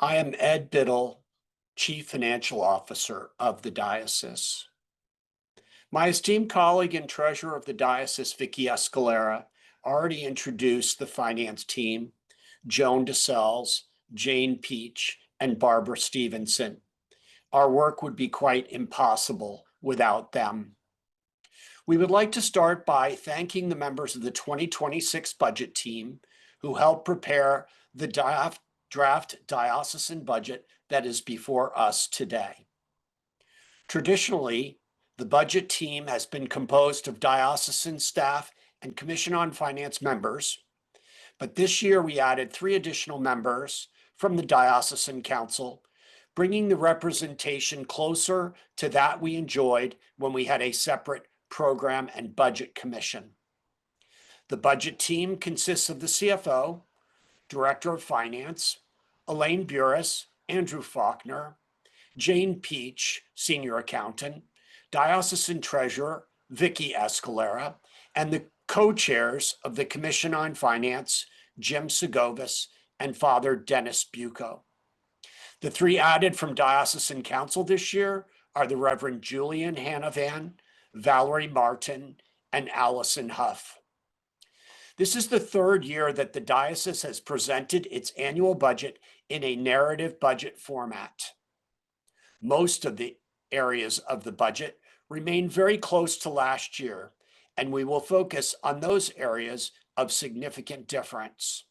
I am Ed Biddle, Chief Financial Officer of the Diocese. My esteemed colleague and treasurer of the diocese, Vicky Escalera, already introduced the finance team, Joan DeSalles, Jane Peach, and Barbara Stevenson. Our work would be quite impossible without them. We would like to start by thanking the members of the 2026 budget team who helped prepare the draft diocesan budget that is before us today. Traditionally, the budget team has been composed of diocesan staff and Commission on Finance members, but this year we added 3 additional members from the Diocesan Council, bringing the representation closer to that we enjoyed when we had a separate program and budget commission. The budget team consists of the CFO, Director of Finance, Elaine Burris, Andrew Faulkner, Jane Peach, Senior Accountant, Diocesan Treasurer, Vicky Escalera, and the co-chairs of the Commission on Finance, Jim Segovis and Father Dennis Bucco. The 3 added from Diocesan Council this year are the Reverend Julian Hanavan, Valerie Martin, and Allison Huff. This is the 3rd year that the diocese has presented its annual budget in a narrative budget format. Most of the areas of the budget remain very close to last year, and we will focus on those areas of significant difference.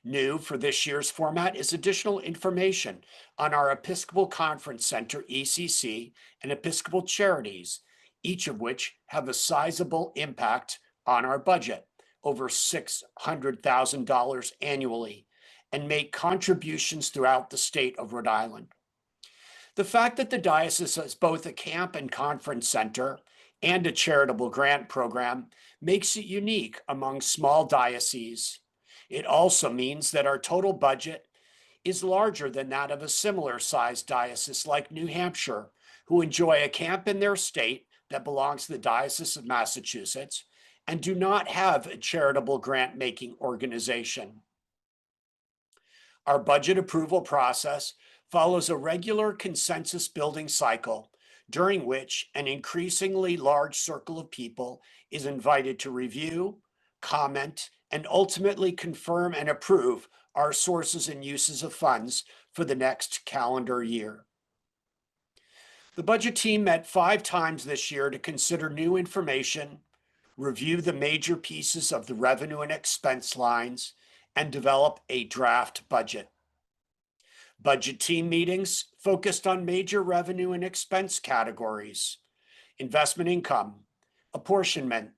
New for this year's format is additional information on our Episcopal Conference Center, ECC, and Episcopal Charities, each of which have a sizable impact on our budget, over $600,000 annually, and make contributions throughout the state of Rhode Island. The fact that the diocese has both a camp and conference center and a charitable grant program makes it unique among small dioceses. It also means that our total budget is larger than that of a similar sized diocese like New Hampshire, who enjoy a camp in their state that belongs to the Diocese of Massachusetts and do not have a charitable grant-making organization. Our budget approval process follows a regular consensus building cycle during which an increasingly large circle of people is invited to review, comment, and ultimately confirm and approve our sources and uses of funds for the next calendar year. The budget team met 5 times this year to consider new information, review the major pieces of the revenue and expense lines, and develop a draft budget. Budget team meetings focused on major revenue and expense categories: investment income, apportionment,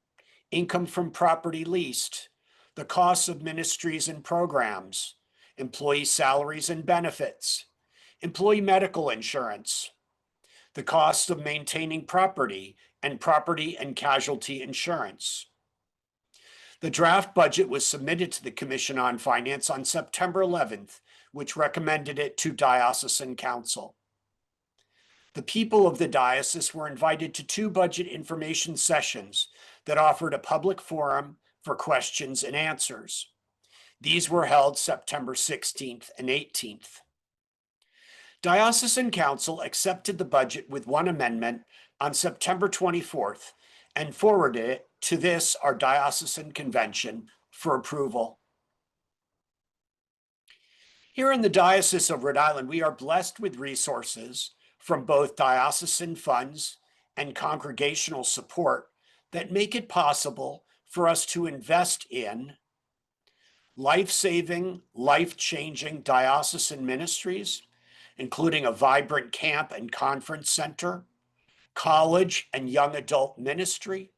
income from property leased, the costs of ministries and programs, employee salaries and benefits, employee medical insurance, the cost of maintaining property and casualty insurance. The draft budget was submitted to the Commission on Finance on September 11th, which recommended it to Diocesan Council. The people of the diocese were invited to 2 budget information sessions that offered a public forum for questions and answers. These were held September 16th and 18th. Diocesan Council accepted the budget with 1 amendment on September 24th and forwarded it to our Diocesan Convention for approval. Here in the Diocese of Rhode Island, we are blessed with resources from both diocesan funds and congregational support that make it possible for us to invest in life-saving, life-changing diocesan ministries, including a vibrant camp and conference center, college and young adult ministry,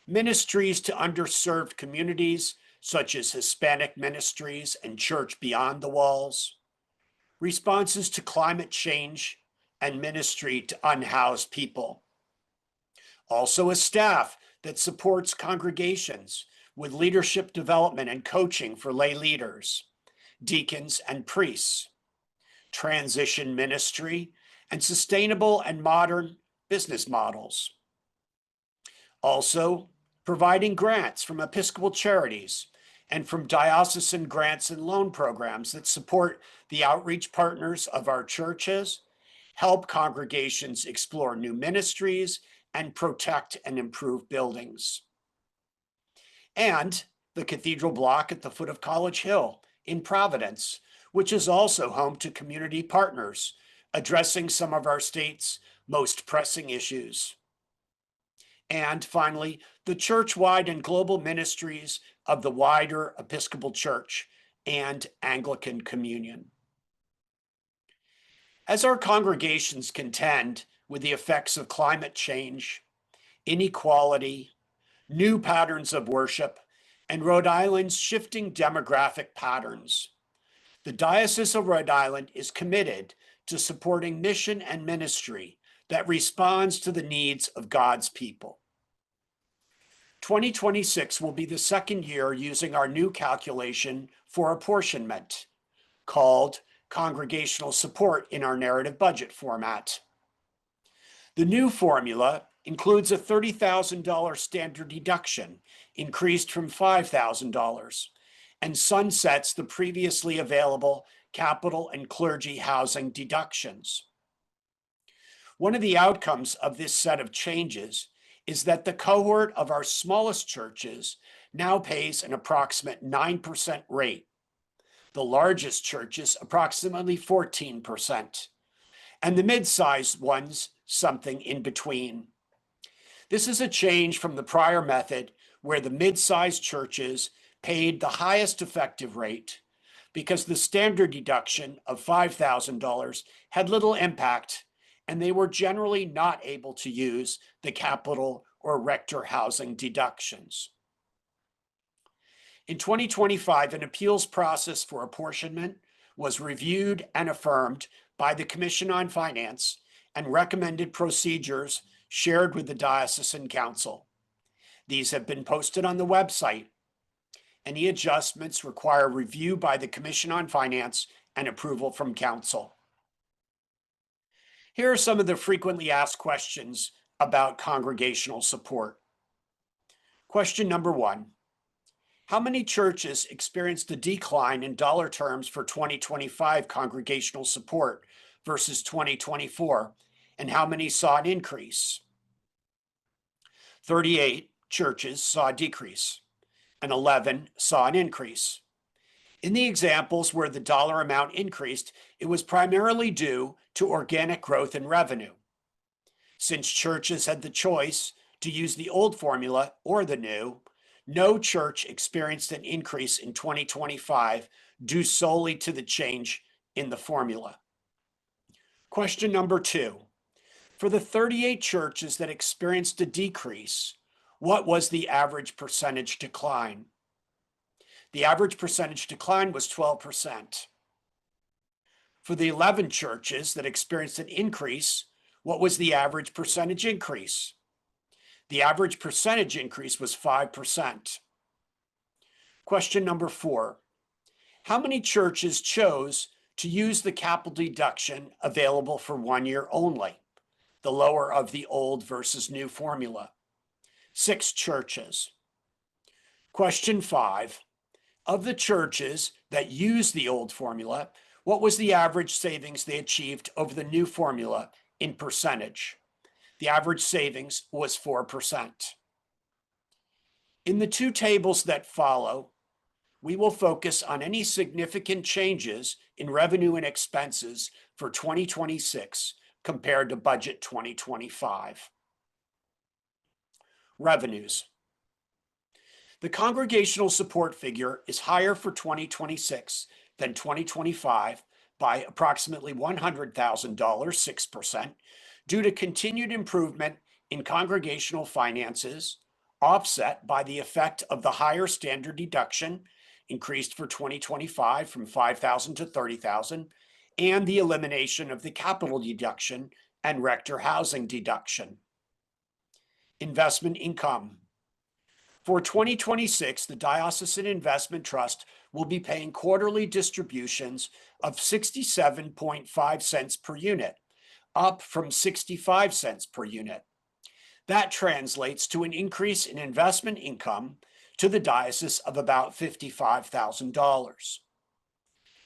ministries to underserved communities such as Hispanic ministries and Church Beyond the Walls, responses to climate change, and ministry to unhoused people. Also a staff that supports congregations with leadership development and coaching for lay leaders, deacons and priests, transition ministry, and sustainable and modern business models. Also, providing grants from Episcopal Charities and from diocesan grants and loan programs that support the outreach partners of our churches, help congregations explore new ministries, and protect and improve buildings. And the cathedral block at the foot of College Hill in Providence, which is also home to community partners addressing some of our state's most pressing issues. And finally, the church-wide and global ministries of the wider Episcopal Church and Anglican Communion. As our congregations contend with the effects of climate change, inequality, new patterns of worship, and Rhode Island's shifting demographic patterns, the Diocese of Rhode Island is committed to supporting mission and ministry that responds to the needs of God's people. 2026 will be the second year using our new calculation for apportionment, called congregational support in our narrative budget format. The new formula includes a $30,000 standard deduction, increased from $5,000, and sunsets the previously available capital and clergy housing deductions. One of the outcomes of this set of changes is that the cohort of our smallest churches now pays an approximate 9% rate, the largest churches approximately 14%, and the mid-sized ones something in between. This is a change from the prior method where the mid-sized churches paid the highest effective rate because the standard deduction of $5,000 had little impact and they were generally not able to use the capital or rector housing deductions. In 2025, an appeals process for apportionment was reviewed and affirmed by the Commission on Finance and recommended procedures shared with the Diocesan Council. These have been posted on the website. Any adjustments require review by the Commission on Finance and approval from Council. Here are some of the frequently asked questions about congregational support. Question number 1. How many churches experienced a decline in dollar terms for 2025 congregational support versus 2024, and how many saw an increase? 38 churches saw a decrease, and 11 saw an increase. In the examples where the dollar amount increased, it was primarily due to organic growth in revenue. Since churches had the choice to use the old formula or the new, no church experienced an increase in 2025 due solely to the change in the formula. Question number 2. For the 38 churches that experienced a decrease, what was the average percentage decline? The average percentage decline was 12%. For the 11 churches that experienced an increase, what was the average percentage increase? The average percentage increase was 5%. Question number 4. How many churches chose to use the capital deduction available for 1 year only, the lower of the old versus new formula? 6 churches. Question 5. Of the churches that used the old formula, what was the average savings they achieved over the new formula in percentage? The average savings was 4%. In the 2 tables that follow, we will focus on any significant changes in revenue and expenses for 2026 compared to budget 2025. Revenues. The congregational support figure is higher for 2026 than 2025 by approximately $100,000, 6%, due to continued improvement in congregational finances, offset by the effect of the higher standard deduction, increased for 2025 from $5,000 to $30,000, and the elimination of the capital deduction and rector housing deduction. Investment income. For 2026, the Diocesan Investment Trust will be paying quarterly distributions of 67.5 cents per unit, up from 65 cents per unit. That translates to an increase in investment income to the diocese of about $55,000.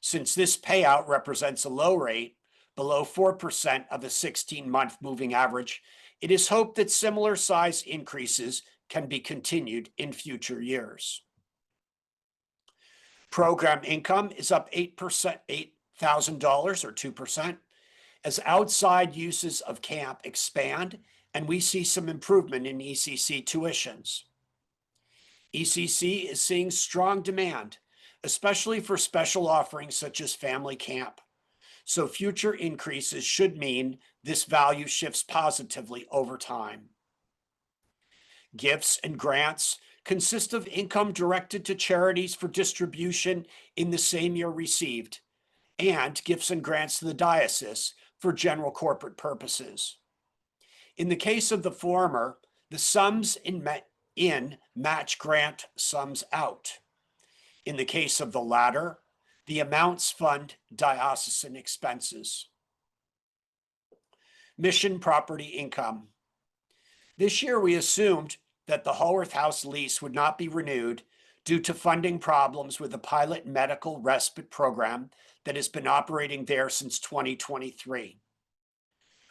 Since this payout represents a low rate, below 4% of a 16-month moving average, it is hoped that similar size increases can be continued in future years. Program income is up 8%, $8,000 or 2%, as outside uses of camp expand and we see some improvement in ECC tuitions. ECC is seeing strong demand, especially for special offerings such as family camp. So future increases should mean this value shifts positively over time. Gifts and grants consist of income directed to charities for distribution in the same year received, and gifts and grants to the diocese for general corporate purposes. In the case of the former, the sums in match grant sums out. In the case of the latter, the amounts fund diocesan expenses. Mission property income. This year, we assumed that the Haworth House lease would not be renewed due to funding problems with the pilot medical respite program that has been operating there since 2023.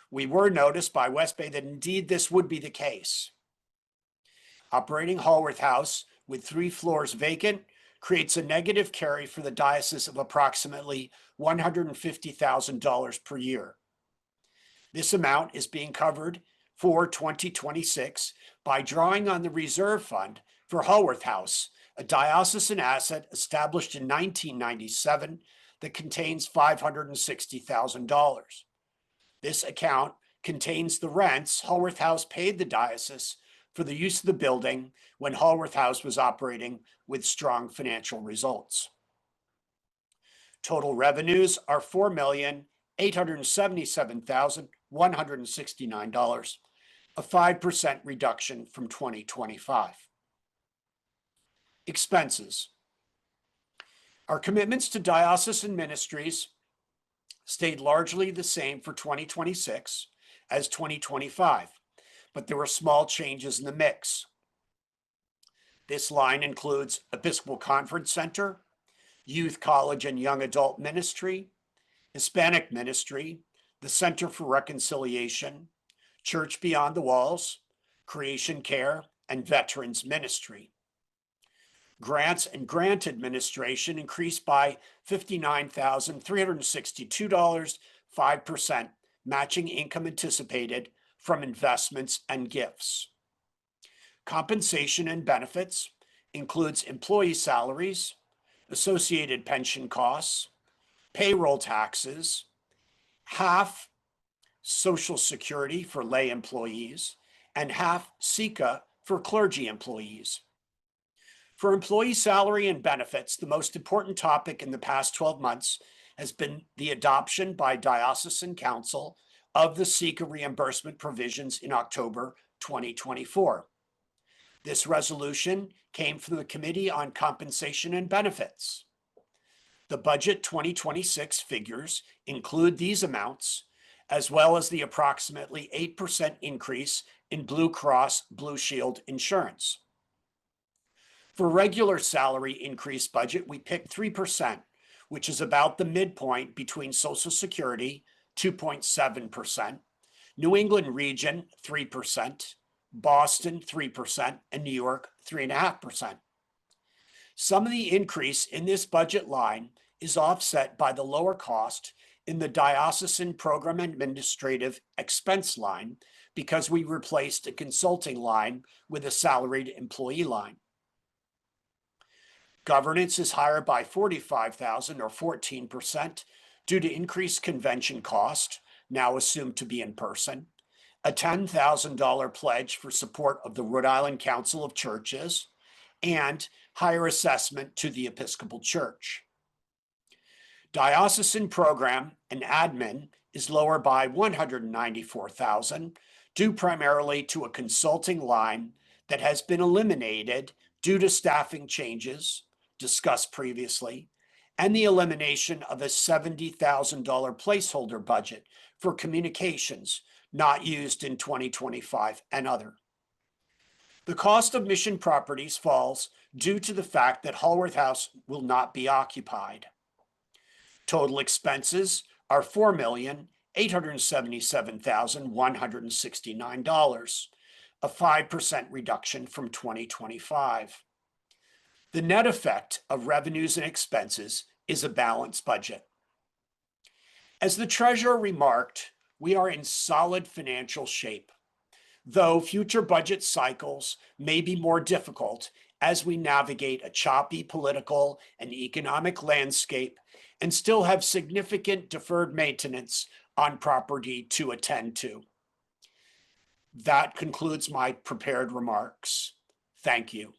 We were noticed by West Bay that indeed this would be the case. Operating Haworth House with 3 floors vacant creates a negative carry for the diocese of approximately $150,000 per year. This amount is being covered for 2026 by drawing on the reserve fund for Haworth House, a diocesan asset established in 1997 that contains $560,000. This account contains the rents Haworth House paid the diocese for the use of the building when Haworth House was operating with strong financial results. Total revenues are $4,877,169, a 5% reduction from 2025. Expenses. Our commitments to diocesan ministries stayed largely the same for 2026 as 2025, but there were small changes in the mix. This line includes Episcopal Conference Center, Youth College and Young Adult Ministry, Hispanic Ministry, the Center for Reconciliation, Church Beyond the Walls, Creation Care, and Veterans Ministry. Grants and grant administration increased by $59,362, 5%, matching income anticipated from investments and gifts. Compensation and benefits includes employee salaries, associated pension costs, payroll taxes, half Social Security for lay employees, and half SECA for clergy employees. For employee salary and benefits, the most important topic in the past 12 months has been the adoption by Diocesan Council of the SECA reimbursement provisions in October 2024. This resolution came from the Committee on Compensation and Benefits. The budget 2026 figures include these amounts, as well as the approximately 8% increase in Blue Cross Blue Shield insurance. For regular salary increase budget, we picked 3%, which is about the midpoint between Social Security, 2.7%, New England region, 3%, Boston, 3%, and New York, 3.5%. Some of the increase in this budget line is offset by the lower cost in the diocesan program administrative expense line because we replaced a consulting line with a salaried employee line. Governance is higher by $45,000 or 14% due to increased convention cost, now assumed to be in person, a $10,000 pledge for support of the Rhode Island Council of Churches, and higher assessment to the Episcopal Church. Diocesan program and admin is lower by $194,000, due primarily to a consulting line that has been eliminated due to staffing changes discussed previously, and the elimination of a $70,000 placeholder budget for communications not used in 2025 and other. The cost of mission properties falls due to the fact that Hallworth House will not be occupied. Total expenses are $4,877,169, a 5% reduction from 2025. The net effect of revenues and expenses is a balanced budget. As the treasurer remarked, we are in solid financial shape, though future budget cycles may be more difficult as we navigate a choppy political and economic landscape and still have significant deferred maintenance on property to attend to. That concludes my prepared remarks. Thank you.